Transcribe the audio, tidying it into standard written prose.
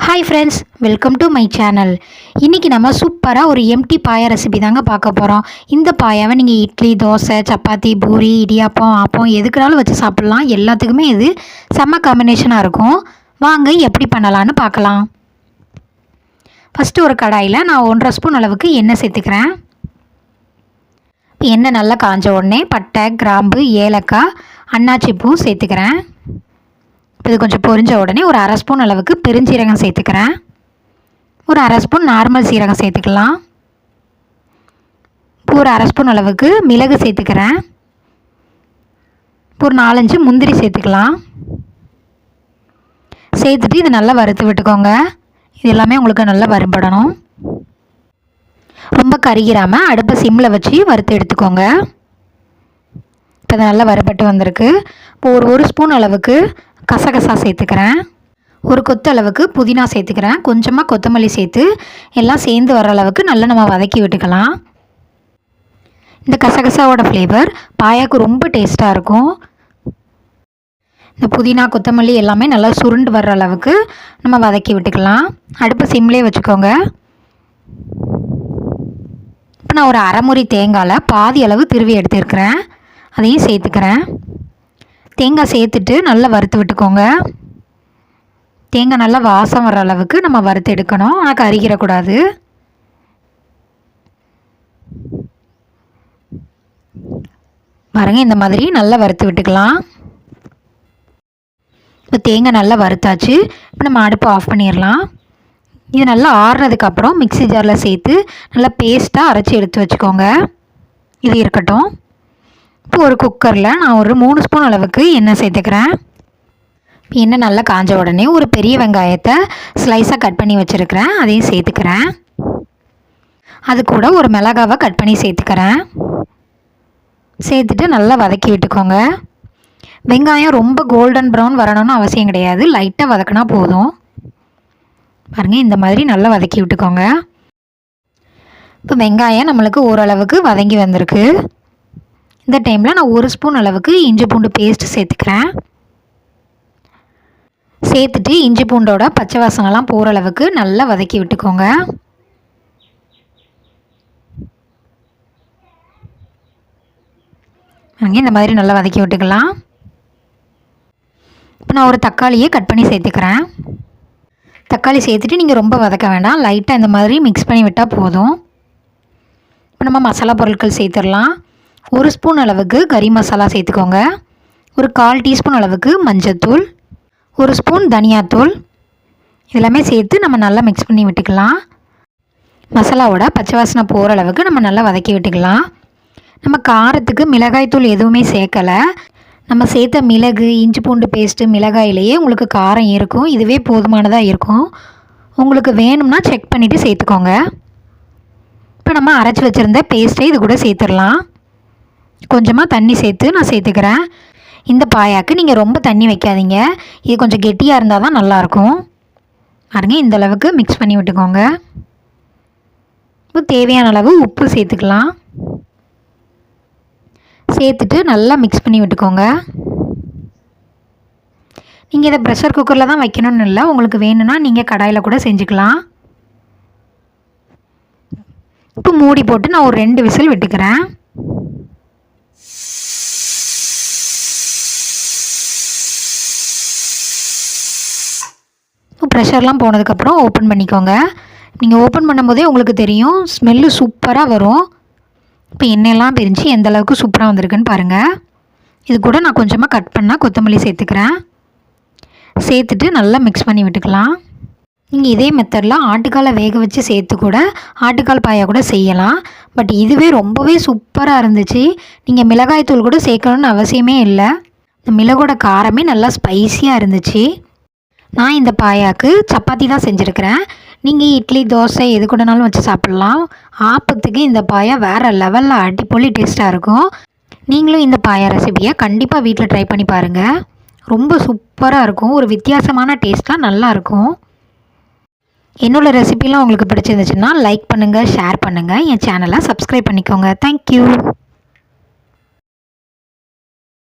Hi friends, welcome to my channel. இன்றைக்கி நம்ம சூப்பராக ஒரு எம்டி பாயா ரெசிபி தாங்க பார்க்க போகிறோம். இந்த பாயாவை நீங்கள் இட்லி, தோசை, சப்பாத்தி, பூரி, இடியாப்பம், ஆப்பம் எதுக்குனாலும் வச்சு சாப்பிட்லாம். எல்லாத்துக்குமே இது செம்ம காம்பினேஷனாக இருக்கும். வாங்க எப்படி பண்ணலான்னு பார்க்கலாம். ஃபஸ்ட்டு ஒரு கடாயில் நான் 1.5 ஸ்பூன் அளவுக்கு எண்ணெய் சேர்த்துக்கிறேன். எண்ணெய் நல்லா காஞ்ச உடனே பட்டை, கிராம்பு, ஏலக்காய், அன்னாச்சி பூ சேர்த்துக்கிறேன். இது கொஞ்சம் பொரிஞ்ச உடனே ஒரு 1/2 ஸ்பூன் அளவுக்கு பெருஞ்சீரகம் சேர்த்துக்கிறேன். ஒரு 1/2 ஸ்பூன் நார்மல் சீரகம் சேர்த்துக்கலாம். ஒரு 1/2 ஸ்பூன் அளவுக்கு மிளகு சேர்த்துக்கிறேன். ஒரு 4-5 முந்திரி சேர்த்துக்கலாம். சேர்த்துட்டு இது நல்லா வறுத்து விட்டுக்கோங்க. இது எல்லாமே உங்களுக்கு நல்லா வறுபடணும். ரொம்ப கருகிராமல் அடுப்பை சிம்மில் வச்சு வறுத்து எடுத்துக்கோங்க. இப்போ இது நல்லா வறுபட்டு வந்திருக்கு. இப்போ ஒரு ஸ்பூன் அளவுக்கு கசகசா சேர்த்துக்கிறேன். ஒரு கொத்து அளவுக்கு புதினா சேர்த்துக்கிறேன். கொஞ்சமாக கொத்தமல்லி சேர்த்து எல்லாம் சேர்ந்து வர அளவுக்கு நல்லா நம்ம வதக்கி விட்டுக்கலாம். இந்த கசகசாவோட ஃப்ளேவர் பாயாவுக்கு ரொம்ப டேஸ்ட்டாக இருக்கும். இந்த புதினா, கொத்தமல்லி எல்லாமே நல்லா சுருண்டு வர்ற அளவுக்கு நம்ம வதக்கி விட்டுக்கலாம். அடுப்பு சிம்லேயே வச்சுக்கோங்க. இப்போ நான் ஒரு அரைமுறி தேங்காயில் பாதி அளவு திருவி எடுத்துருக்கிறேன். அதையும் சேர்த்துக்கிறேன். தேங்காய் சேர்த்துட்டு நல்லா வறுத்து விட்டுக்கோங்க. தேங்காய் நல்லா வாசம் வர அளவுக்கு நம்ம வறுத்து எடுக்கணும். ஆனால் கருகிடக்கூடாது. பாருங்கள், இந்த மாதிரி நல்லா வறுத்து விட்டுக்கலாம். இப்போ தேங்காய் நல்லா வறுத்தாச்சு. இப்போ நம்ம அடுப்பை ஆஃப் பண்ணிடலாம். இது நல்லா ஆறுனதுக்கப்புறம் மிக்ஸி ஜாரில் சேர்த்து நல்லா பேஸ்ட்டாக அரைச்சி எடுத்து வச்சுக்கோங்க. இது இருக்கட்டும். இப்போ ஒரு குக்கரில் நான் ஒரு 3 ஸ்பூன் அளவுக்கு எண்ணெய் சேர்த்துக்கிறேன். எண்ணெய் நல்லா காஞ்ச உடனே ஒரு பெரிய வெங்காயத்தை ஸ்லைஸாக கட் பண்ணி வச்சுருக்கிறேன். அதையும் சேர்த்துக்கிறேன். அது கூட ஒரு மிளகாவை கட் பண்ணி சேர்த்துக்கிறேன். சேர்த்துட்டு நல்லா வதக்கி விட்டுக்கோங்க. வெங்காயம் ரொம்ப கோல்டன் ப்ரௌன் வரணும்னு அவசியம் கிடையாது. லைட்டாக வதக்கினா போதும். பாருங்கள், இந்த மாதிரி நல்லா வதக்கி விட்டுக்கோங்க. இப்போ வெங்காயம் நம்மளுக்கு ஓரளவுக்கு வதங்கி வந்திருக்கு. இந்த டைமில் நான் 1 ஸ்பூன் அளவுக்கு இஞ்சி பூண்டு பேஸ்ட் சேர்த்துக்கிறேன். சேர்த்துட்டு இஞ்சி பூண்டோட பச்சை வாசனைலாம் போகிற அளவுக்கு நல்லா வதக்கி விட்டுக்கோங்க. அங்கே இந்த மாதிரி நல்லா வதக்கி விட்டுக்கலாம். இப்போ நான் ஒரு தக்காளியை கட் பண்ணி சேர்த்துக்கிறேன். தக்காளி சேர்த்துட்டு நீங்கள் ரொம்ப வதக்க வேண்டாம். லைட்டாக இந்த மாதிரி மிக்ஸ் பண்ணி விட்டால் போதும். இப்போ நம்ம மசாலா பொருட்கள் சேர்த்துடலாம். 1 ஸ்பூன் அளவுக்கு கறி மசாலா சேர்த்துக்கோங்க. ஒரு 1/4 டீஸ்பூன் அளவுக்கு மஞ்சள்தூள், 1 ஸ்பூன் தனியாத்தூள், இதெல்லாமே சேர்த்து நம்ம நல்லா மிக்ஸ் பண்ணி விட்டுக்கலாம். மசாலாவோட பச்சை வாசனை போகிற அளவுக்கு நம்ம நல்லா வதக்கி விட்டுக்கலாம். நம்ம காரத்துக்கு மிளகாய்த்தூள் எதுவுமே சேர்க்கலை. நம்ம சேர்த்த மிளகு, இஞ்சி பூண்டு பேஸ்ட்டு, மிளகாயிலேயே உங்களுக்கு காரம் இருக்கும். இதுவே போதுமானதாக இருக்கும். உங்களுக்கு வேணும்னா செக் பண்ணிவிட்டு சேர்த்துக்கோங்க. இப்போ நம்ம அரைச்சி வச்சுருந்த பேஸ்ட்டை இது கூட சேர்த்துடலாம். கொஞ்சமாக தண்ணி சேர்த்து நான் சேர்த்துக்கிறேன். இந்த பாயாவுக்கு நீங்கள் ரொம்ப தண்ணி வைக்காதீங்க. இது கொஞ்சம் கெட்டியாக இருந்தால் தான் நல்லாயிருக்கும். பாருங்க, இந்த அளவுக்கு மிக்ஸ் பண்ணி விட்டுக்கோங்க. இப்போ தேவையான அளவு உப்பு சேர்த்துக்கலாம். சேர்த்துட்டு நல்லா மிக்ஸ் பண்ணி விட்டுக்கோங்க. நீங்கள் இதை ப்ரெஷர் குக்கரில் தான் வைக்கணும்னு இல்லை. உங்களுக்கு வேணும்னா நீங்கள் கடாயில் கூட செஞ்சுக்கலாம். இப்போ மூடி போட்டு நான் ஒரு 2 விசில் விட்டுக்கிறேன். ப்ரெஷர்லாம் போனதுக்கப்புறம் ஓப்பன் பண்ணிக்கோங்க. நீங்கள் ஓப்பன் பண்ணும்போதே உங்களுக்கு தெரியும், ஸ்மெல்லு சூப்பராக வரும். இப்போ எண்ணெயெல்லாம் பிரிஞ்சு எந்த அளவுக்கு சூப்பராக வந்திருக்குன்னு பாருங்கள். இது கூட நான் கொஞ்சமாக கட் பண்ணால் கொத்தமல்லி சேர்த்துக்கிறேன். சேர்த்துட்டு நல்லா மிக்ஸ் பண்ணி விட்டுக்கலாம். நீங்கள் இதே மெத்தடில் ஆட்டுக்காலை வேக வச்சு சேர்த்து கூட ஆட்டுக்கால் பாயா கூட செய்யலாம். பட் இதுவே ரொம்பவே சூப்பராக இருந்துச்சு. நீங்கள் மிளகாய்த்தூள் கூட சேர்க்கணுன்னு அவசியமே இல்லை. இந்த மிளகோட காரமே நல்லா ஸ்பைஸியாக இருந்துச்சு. நான் இந்த பாயாவுக்கு சப்பாத்தி தான் செஞ்சுருக்கிறேன். நீங்கள் இட்லி, தோசை எது கூடனாலும் வச்சு சாப்பிட்லாம். ஆப்பத்துக்கு இந்த பாயா வேறு லெவலில் அடிப்பொலி டேஸ்ட்டாக இருக்கும். நீங்களும் இந்த பாயா ரெசிபியை கண்டிப்பாக வீட்டில் ட்ரை பண்ணி பாருங்கள். ரொம்ப சூப்பராக இருக்கும். ஒரு வித்தியாசமான டேஸ்ட்டாக நல்லாயிருக்கும். என்னோடய ரெசிபிலாம் உங்களுக்கு பிடிச்சிருந்துச்சுன்னா லைக் பண்ணுங்கள், ஷேர் பண்ணுங்கள். என் சேனலை சப்ஸ்கிரைப் பண்ணிக்கோங்க. தேங்க்யூ.